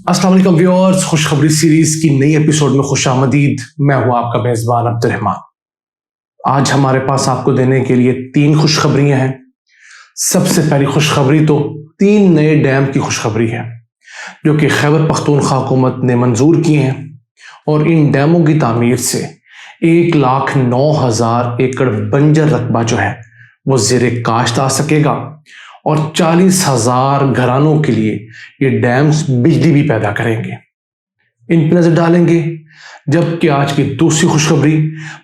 अस्सलाम वालेकुम व्यूअर्स, खुशखबरी सीरीज की नई एपिसोड में खुश आमदीद। मैं हूं आपका मेजबान अब्दुर्रहमान। आज हमारे पास आपको देने के लिए 3 खुशखबरियां हैं। सबसे पहली खुशखबरी तो 3 नए डैम की खुशखबरी है जो कि खैबर पख्तूनख्वा हुकूमत ने मंजूर किए हैं और इन डैमों की तामीर से 1,09,000 एकड़ बंजर रकबा जो है वो ज़ेरे काश्त आ सकेगा और 40,000 घरानों के लिए ये डैम्स बिजली भी पैदा करेंगे। इन पर नजर डालेंगे। जबकि आज की दूसरी खुशखबरी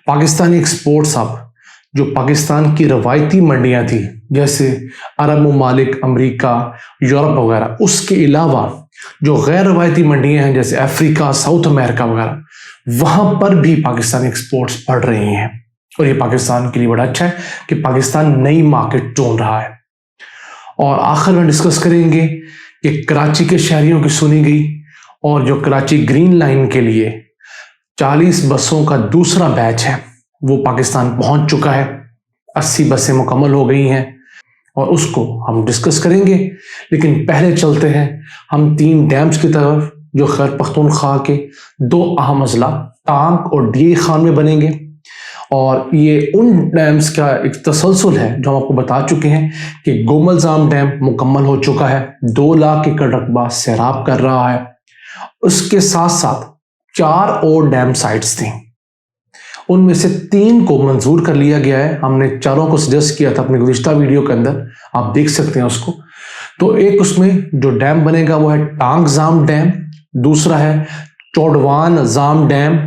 पाकिस्तानी एक्सपोर्ट्स हब, जो पाकिस्तान की रवायती मंडियां थी जैसे अरब ममालिक, अमेरिका, यूरोप वगैरह, उसके अलावा जो गैर रवायती मंडियां हैं जैसे अफ्रीका, साउथ अमेरिका वगैरह, वहां पर भी पाकिस्तानी एक्सपोर्ट्स बढ़ रही हैं। और ये पाकिस्तान के लिए बड़ा अच्छा है कि पाकिस्तान नई मार्केट ढूंढ रहा है। और आखिर में डिस्कस करेंगे कि कराची के शहरियों की सुनी गई और जो कराची ग्रीन लाइन के लिए 40 बसों का दूसरा बैच है वो पाकिस्तान पहुंच चुका है। 80 बसें मुकम्मल हो गई हैं और उसको हम डिस्कस करेंगे। लेकिन पहले चलते हैं हम 3 डैम्स की तरफ जो खैबर पख्तूनख्वा के 2 अहम अजला टांक और डीए खान में बनेंगे। और ये उन डैम्स का एक तसलसल है जो हम आपको बता चुके हैं कि गोमलजाम डैम मुकम्मल हो चुका है, 2 लाख एकड़ रकबा सैराब कर रहा है। उसके साथ साथ 4 और डैम साइट्स थी, उनमें से 3 को मंजूर कर लिया गया है। हमने 4 को सजेस्ट किया था अपने गुज़िश्ता वीडियो के अंदर, आप देख सकते हैं उसको। तो एक उसमें जो डैम बनेगा वो है टांक जाम डैम, दूसरा है चौड़वान जाम डैम,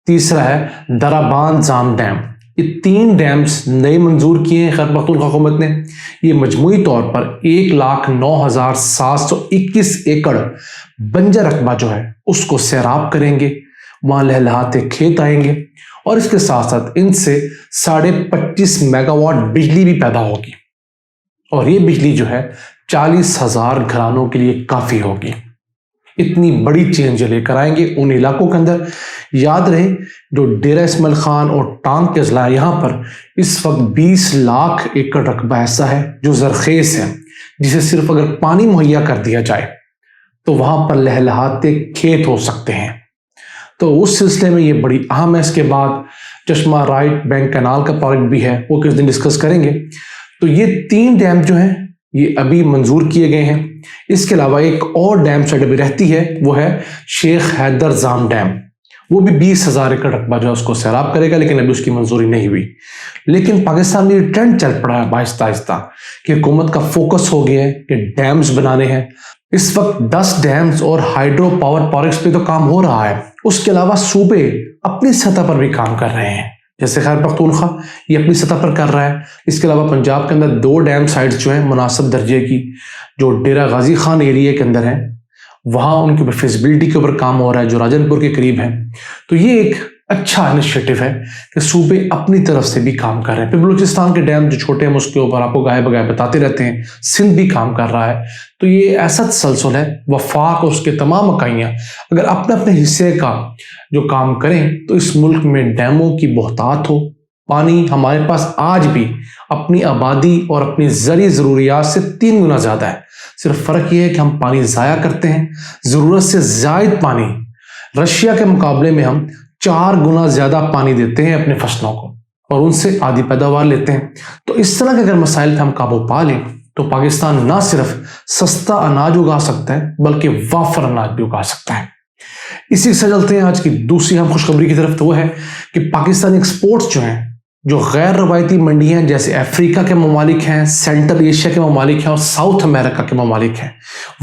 तीसरा है दराबान जाम डैम। ये 3 डैम्स नए मंजूर किए हैं खैबर पख्तूनख्वा हुकूमत ने। ये मजमूई तौर पर 1,09,721 एकड़ बंजर रकबा जो है उसको सैराब करेंगे, वहां लहलहाते खेत आएंगे और इसके साथ साथ इनसे 25.5 मेगावाट बिजली भी पैदा होगी। और ये बिजली जो है 40,000 घरानों के लिए काफी होगी। इतनी बड़ी चेंज लेकर आएंगे उन इलाकों के अंदर। याद रहे जो डेरा इस्माइल खान और टांक के अजला, यहाँ पर इस वक्त 20 लाख एकड़ रकबा ऐसा है जो जरखेज है, जिसे सिर्फ अगर पानी मुहैया कर दिया जाए तो वहां पर लहलहाते खेत हो सकते हैं। तो उस सिलसिले में ये बड़ी अहम है। इसके बाद चश्मा राइट बैंक कैनाल का प्रोजेक्ट भी है, वो किस दिन डिस्कस करेंगे। तो ये 3 डैम जो हैं ये अभी मंजूर किए गए हैं। इसके अलावा एक और डैम साइट अभी रहती है, वो है शेख हैदर जाम डैम। वो भी 20,000 एकड़ रकबा जो है उसको सैराब करेगा, लेकिन अभी उसकी मंजूरी नहीं हुई। लेकिन पाकिस्तान में ये ट्रेंड चल पड़ा है आहिस्ता आहिस्ता कि हुकूमत का फोकस हो गया है कि डैम्स बनाने हैं। इस वक्त 10 डैम्स और हाइड्रो पावर प्रोजेक्ट्स पे तो काम हो रहा है। उसके अलावा सूबे अपनी सतह पर भी काम कर रहे हैं, जैसे खैबर पख्तूनख्वा ये अपनी सतह पर कर रहा है। इसके अलावा पंजाब के अंदर 2 डैम साइट्स जो हैं मुनासिब दर्जे की, जो डेरा गाजी खान एरिया के अंदर है, वहाँ उनके ऊपर फिजिबिलिटी के ऊपर काम हो रहा है जो राजनपुर के करीब है। तो ये एक अच्छा इनिशिएटिव है कि सूबे अपनी तरफ से भी काम कर रहे हैं। फिर बलूचिस्तान के डैम जो छोटे हैं उसके ऊपर आपको गाये बगाए बताते रहते हैं, सिंध भी काम कर रहा है। तो ये ऐसा तसलसल है। वफाक और उसके तमाम इकाइयाँ अगर अपने अपने हिस्से का जो काम करें तो इस मुल्क में डैमों की बहुतात हो। पानी हमारे पास आज भी अपनी आबादी और अपनी ज़रूरी ज़रूरियात से 3 गुना ज़्यादा है। सिर्फ फ़र्क ये है कि हम पानी ज़ाया करते हैं, ज़रूरत से ज़ायद पानी। रशिया के मुकाबले में हम 4 गुना ज़्यादा पानी देते हैं अपने फसलों को और उनसे आधी पैदावार लेते हैं। तो इस तरह के अगर मसाइल पर हम काबू पा लें तो पाकिस्तान ना सिर्फ सस्ता अनाज उगा सकता है बल्कि वाफर अनाज भी उगा सकता है। इसी से चलते हैं आज की दूसरी हम खुशखबरी की तरफ। तो वो है कि पाकिस्तानी एक्सपोर्ट्स जो हैं, जो गैर रवायती मंडियां जैसे अफ्रीका के ममालिक हैं, सेंट्रल एशिया के ममालिक हैं और साउथ अमेरिका के ममालिक हैं,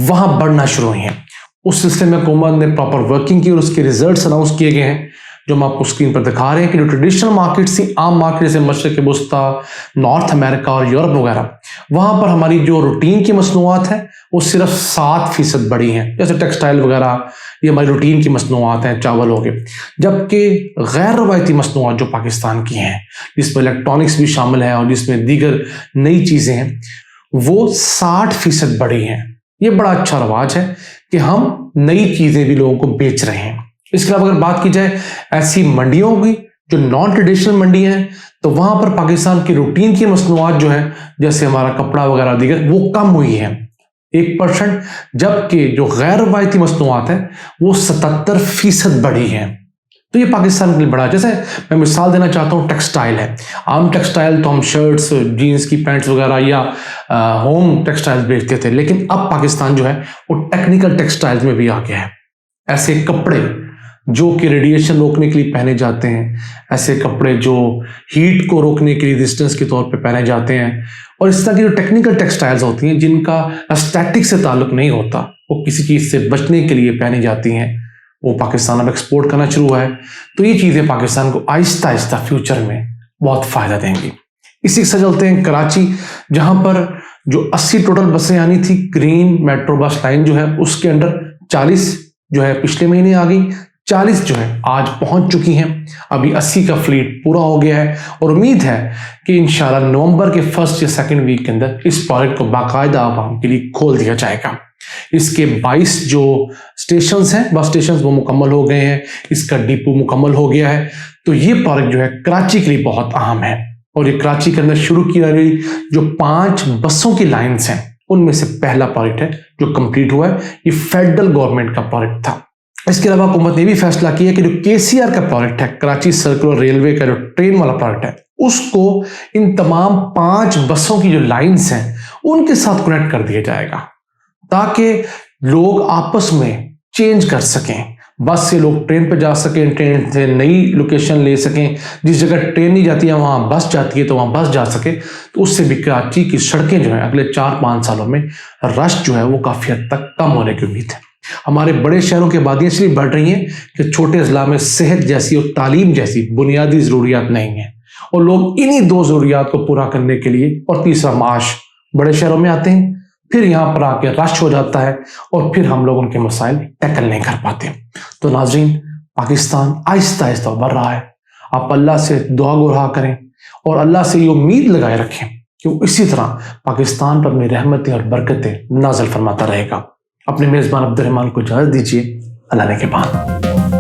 वहां बढ़ना शुरू हुई हैं। उस सिलसिले में हुकूमत ने प्रॉपर वर्किंग की और उसके रिजल्ट्स अनाउंस किए गए हैं जो हम आपको स्क्रीन पर दिखा रहे हैं कि जो ट्रेडिशनल मार्केट्स थी, आम मार्केट जैसे मशरक़ वस्ता, नॉर्थ अमेरिका और यूरोप वगैरह, वहां पर हमारी जो रूटीन की मसनूआत हैं वो सिर्फ 7% बढ़ी हैं। जैसे टेक्सटाइल वगैरह, ये हमारी रूटीन की मसनूआत हैं, चावल हो गए। जबकि गैर रवायती मसनूआत जो पाकिस्तान की हैं, जिसमें इलेक्ट्रॉनिक्स भी शामिल है और जिसमें दीगर नई चीज़ें हैं, वो 60% बढ़ी हैं। ये बड़ा अच्छा रवाज है कि हम नई चीज़ें भी लोगों को बेच रहे हैं। इसके अलावा अगर बात की जाए ऐसी मंडियों की जो नॉन ट्रेडिशनल मंडियां हैं, तो वहां पर पाकिस्तान की रूटीन की मसनूआत जो है, जैसे हमारा कपड़ा वगैरह दीगर, वो कम हुई है। 1%, जबकि जो गैर रवायती मसनूआत है वो 77% बढ़ी हैं। तो ये पाकिस्तान के लिए बड़ा, जैसे मैं मिसाल देना चाहता हूँ, टेक्सटाइल है। आम टेक्सटाइल तो हम शर्ट्स, जीन्स की पैंट्स वगैरह या होम टेक्सटाइल्स बेचते थे, लेकिन अब पाकिस्तान जो है वो टेक्निकल टेक्सटाइल्स में भी आ गया है। ऐसे कपड़े जो कि रेडिएशन रोकने के लिए पहने जाते हैं, ऐसे कपड़े जो हीट को रोकने के लिए रेजिस्टेंस के तौर पे पहने जाते हैं, और इस तरह की जो टेक्निकल टेक्सटाइल्स होती हैं जिनका एस्थेटिक से ताल्लुक नहीं होता, वो किसी चीज़ से बचने के लिए पहनी जाती हैं, वो पाकिस्तान अब एक्सपोर्ट करना शुरू हुआ है। तो ये चीज़ें पाकिस्तान को आहिस्ता आहिस्ता फ्यूचर में बहुत फ़ायदा देंगी। इसी से चलते हैं कराची, जहाँ पर जो 80 टोटल बसें आनी थी, ग्रीन मेट्रो बस लाइन जो है उसके अंडर 40 जो है पिछले महीने आ गई, 40 जो है आज पहुंच चुकी हैं। अभी 80 का फ्लीट पूरा हो गया है और उम्मीद है कि इंशाल्लाह नवंबर के फर्स्ट या सेकंड वीक के अंदर इस प्रोजेक्ट को बाकायदा आवाम के लिए खोल दिया जाएगा। इसके 22 जो स्टेशंस हैं, बस स्टेशंस, वो मुकम्मल हो गए हैं, इसका डिपो मुकम्मल हो गया है। तो ये प्रोजेक्ट जो है कराची के लिए बहुत अहम है, और ये कराची के अंदर शुरू की गई जो 5 बसों की लाइन्स हैं उनमें से पहला प्रोजेक्ट है जो कंप्लीट हुआ है। ये फेडरल गवर्नमेंट का प्रोजेक्ट था। इसके अलावा हुकूमत ने भी फैसला किया कि जो KCR का प्रोजेक्ट है, कराची सर्कुलर रेलवे का जो ट्रेन वाला प्रोजेक्ट है, उसको इन तमाम 5 बसों की जो लाइन्स हैं उनके साथ कनेक्ट कर दिया जाएगा, ताकि लोग आपस में चेंज कर सकें। बस से लोग ट्रेन पर जा सकें, ट्रेन से नई लोकेशन ले सकें, जिस जगह ट्रेन नहीं जाती है वहाँ बस जाती है तो वहाँ बस जा सके। तो उससे भी कराची की सड़कें जो हैं अगले 4-5 सालों में रश जो है वो काफ़ी हद तक कम होने की उम्मीद है। हमारे बड़े शहरों की आबादियाँ इसलिए बढ़ रही हैं कि छोटे अजला में सेहत जैसी और तालीम जैसी बुनियादी ज़रूरियात नहीं हैं, और लोग इन्हीं 2 ज़रूरियात को पूरा करने के लिए और तीसरा माश बड़े शहरों में आते हैं। फिर यहाँ पर आके रश हो जाता है और फिर हम लोग उनके मसाइल टैकल नहीं कर पाते। तो नाज़रीन, पाकिस्तान आहिस्ता आहिस्ता बढ़ रहा है। आप अल्लाह से दुआ गुहार करें और अल्लाह से ये उम्मीद लगाए रखें कि वो इसी तरह पाकिस्तान पर अपनी रहमतें और बरकतें नाज़िल फरमाता रहेगा। अपने मेज़बान अब्दुल रहमान को इजाज़त दीजिए। अल्लाह ने के बाद।